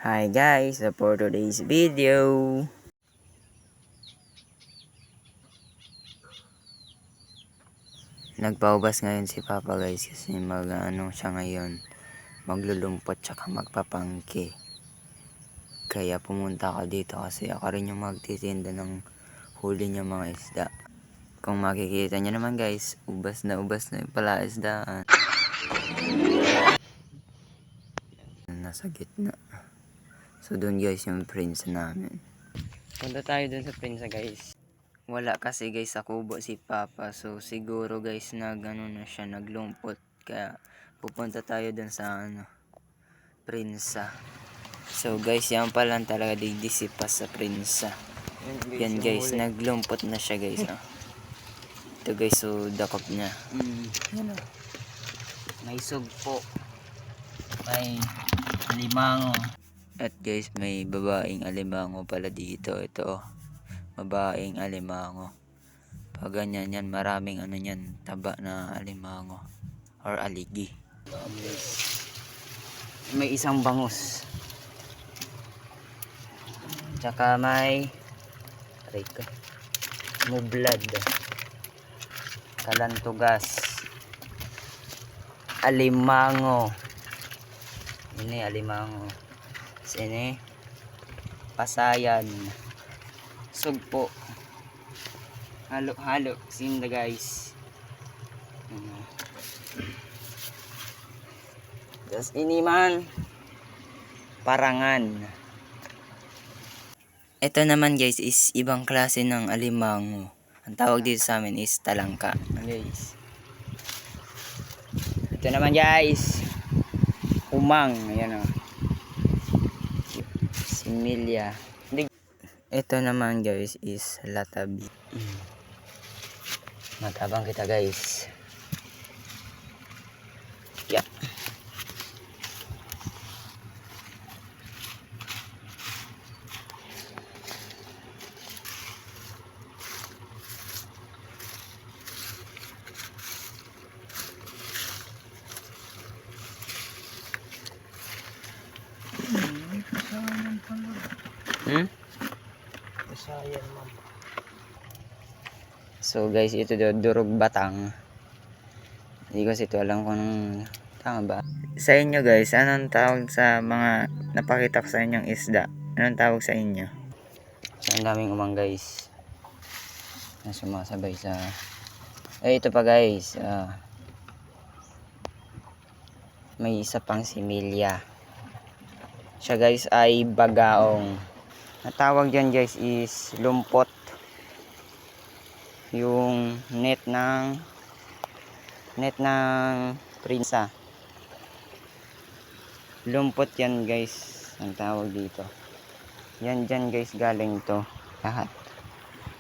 Hi guys, so for today's video, nagpaubas ngayon si Papa guys kasi siya ngayon, maglulumpot tsaka magpapangki. Kaya pumunta ako dito kasi ako rin yung magtitinda ng huli niya mga isda. Kung makikita niyo naman guys, ubas na yung palaisdaan. Nasa gitna. So doon guys yung prinsa namin. Punta tayo dun sa prinsa guys. Wala kasi guys sa kubo si Papa. So siguro guys na siya naglumpot. Kaya pupunta tayo dun sa prinsa. So guys yan pala talaga didisipas sa prinsa. Yan guys naglumpot na siya guys. Ito guys so dakop niya. Yan o. May sugpo. May alimango. At guys may babaeng alimango pala dito. Ito babaeng alimango. Pag ganyan yan, maraming yan, taba na alimango or aligi. May isang bangus. Tsaka may mublad, kalantugas, alimango. Ini alimango. Sini pasayan. Sugpo. Halo-halo sinda guys. Just ini man parangan. Ito naman guys is ibang klase ng alimango. Ang tawag dito sa amin is talangka. Guys. Ito naman guys. Umang, ayan o. Similya. Ito naman guys is latabi. Matabang kita guys. Yeah. So guys, ito durog batang. Hindi kasi ito alam kung tama ba. Sa inyo guys, anong tawag sa mga napakita ko sa inyong isda? Anong tawag sa inyo? So ang daming umang guys na sumasabay sa ito pa guys. May isa pang similya. Siya guys ay bagaong. Natawag dyan guys is lumpot. Yung net ng prinsa. Lumpot yan guys ang tawag dito. Yan dyan guys galing to lahat.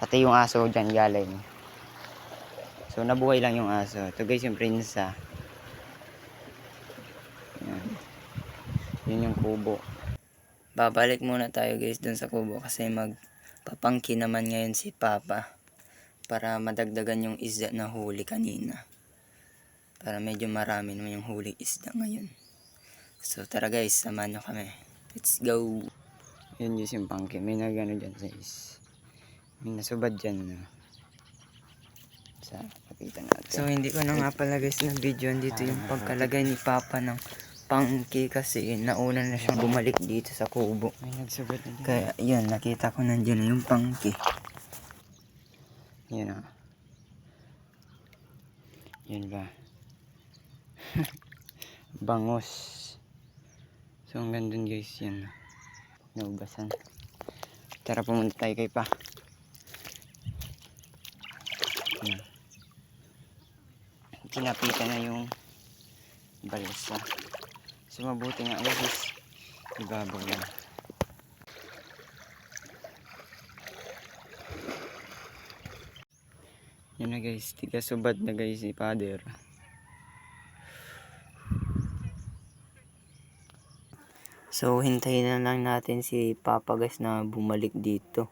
Pati yung aso dyan galing. So nabuhay lang yung aso. Ito guys yung prinsa. Yan. Yun yung kubo. Babalik muna tayo guys dun sa kubo kasi magpapangki naman ngayon si Papa. Para madagdagan yung isda na huli kanina. Para medyo marami naman yung huli isda ngayon. So tara guys, samahan nyo kami. Let's go! Yun yung pangki. May nagano dyan guys. May nasubad dyan. Sa kapitan natin. So hindi ko na nga pala guys na video. Dito yung pagkalagay ni Papa ng pangki kasi nauna na siyang bumalik dito sa kubo. May nagsubad na dyan. Kaya yun, nakita ko nandiyan na yung pangki. Yan o. Yan ba? Bangus. So hanggang dun guys yan. Naubasan. Tara pumunta tayo kay Pa. Yan. Tinapitan na yung balsa. So mabuti nga guys. Ibabaw yan. Yan na guys, tiga subad na guys si Father. So hintayin na lang natin si Papa guys na bumalik dito.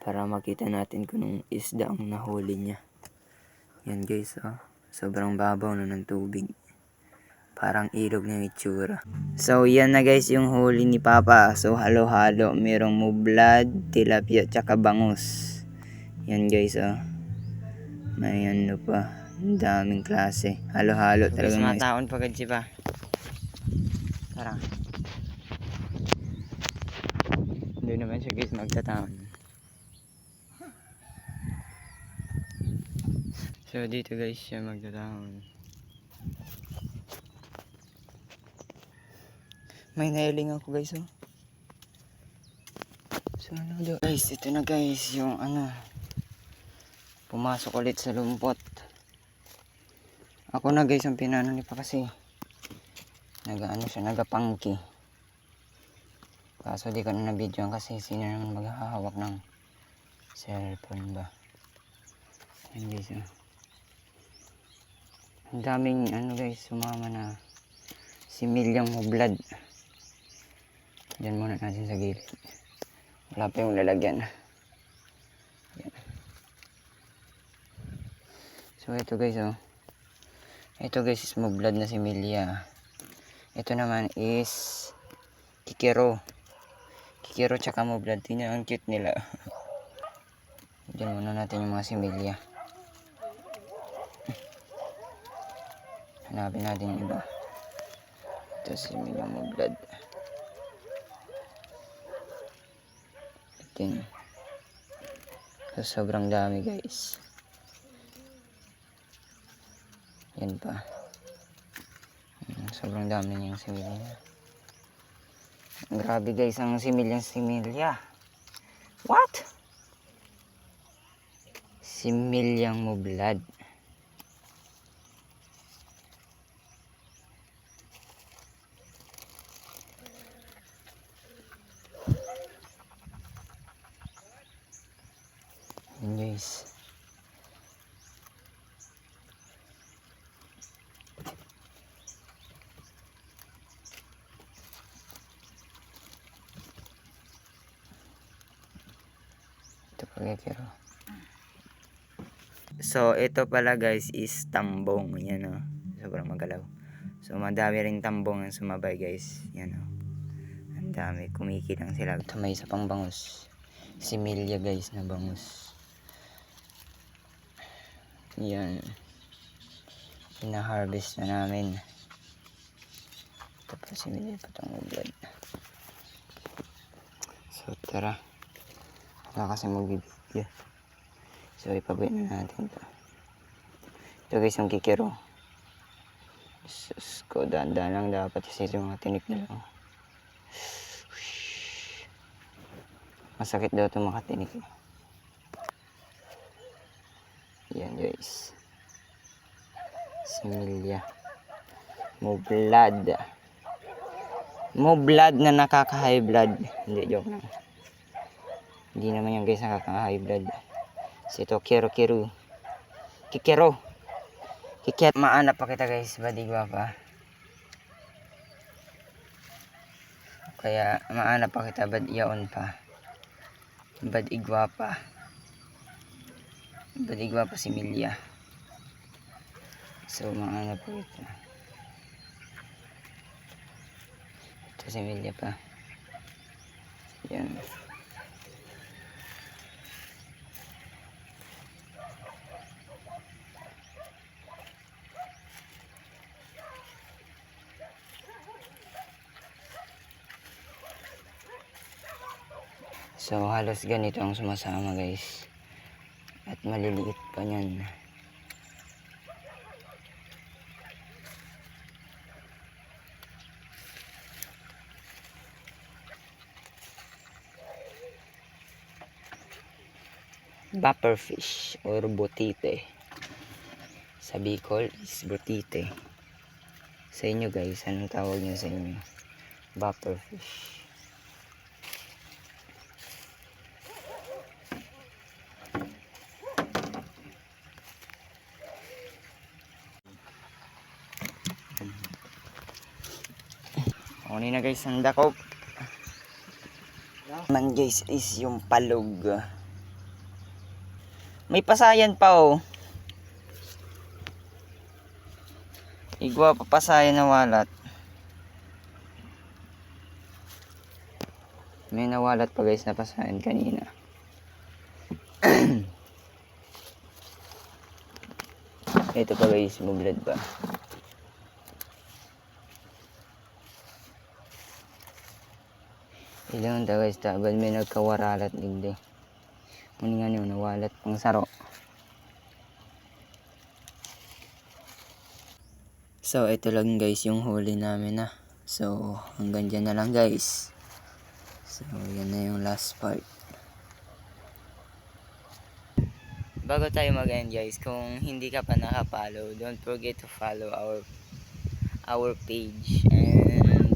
Para makita natin kung anong isda ang nahuli niya. Yan guys sobrang babaw na ng tubig. Parang ilog ng itsura. So, yan na guys yung huli ni Papa. So, halo-halo. Merong mublad, tilapia, tsaka bangus. Yan guys, oh. May ano pa. Ang daming klase. Halo-halo so, talaga. Guys, mataon pa gad siya pa. Tara. Hindi naman siya guys magtataon. So, dito guys siya magtataon. May nailing ako guys, oh. So ano do? Guys, ito na guys yung ano. Pumasok ulit sa lumpot. Ako na guys ang pinano ni pa kasi. Nagaano siya, nagapangki. Kaso di ko na na-videoan kasi sino naman maghahawak ng cellphone ba. Ayan guys, oh. Ang daming ano guys, sumama na similyang mublad. Diyan muna natin sa gilid. Wala pa yung lalagyan. Yan. So ito guys, oh. Ito guys is mublad na similya. Ito naman is kikero. Kikero tsaka mublad. Tingnan ang cute nila. Diyan muna natin yung mga similya. Hanapin natin yung iba. Ito similyang mublad. So, sobrang dami guys. Yan pa. Sobrang dami niyang similya. Grabe guys ang similya. What? Similyang mublad. Yan guys. Ito pagkakiro. So ito pala guys is tambong. Yan, oh. Sobrang magalaw. So madami rin tambong ang sumabay guys. Yan, oh. Ang dami. Kumikilang sila. Ito may isa pang bangus. Similya guys na bangus. Yan. Pina-harvest na namin. Ito pa similya pa itong mublad. So tara. Wala kasi magbibigyan. So ipabuhay na natin ito. Ito guys yung kikero. Sus ko, daan-daan lang dapat kasi yung mga tinik na lang. Masakit daw ito mga tinik. Yan guys. Similya. Mublad. Mublad na nakaka-high blood. Hindi, joke lang. Hindi naman yan guys nakaka-high blood. So ito, kikero. Kikero. Maana pa kita guys, badigwa pa. Kaya maana pa kita, badiyaon pa. Badigwa pa. Badigwa pa similya. So maana pa kita. Ito similya pa. Yan. So halos ganito ang sumasama guys. At maliliit pa niyan. Bufferfish or butite. Sa Bicol is butite. Sa inyo guys, anong tawag niyo sa inyo? Bufferfish. Kunin na guys ang dakop. Man guys is yung palog. May pasayan pa, oh. Igwa papasaya na walat. May nawalat pa guys na pasayan kanina. Ito pa guys, mublad pa. Ilang ta guys, tabal may nagkawaralat digdi. Muni nga niyo nawalat pang saro. So ito lang guys yung huli namin na. So hanggang dyan na lang guys. So yan na yung last part. Bago tayo mag-end guys, kung hindi ka pa nakapollow, don't forget to follow our page. And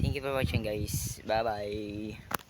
thank you for watching guys. Bye bye.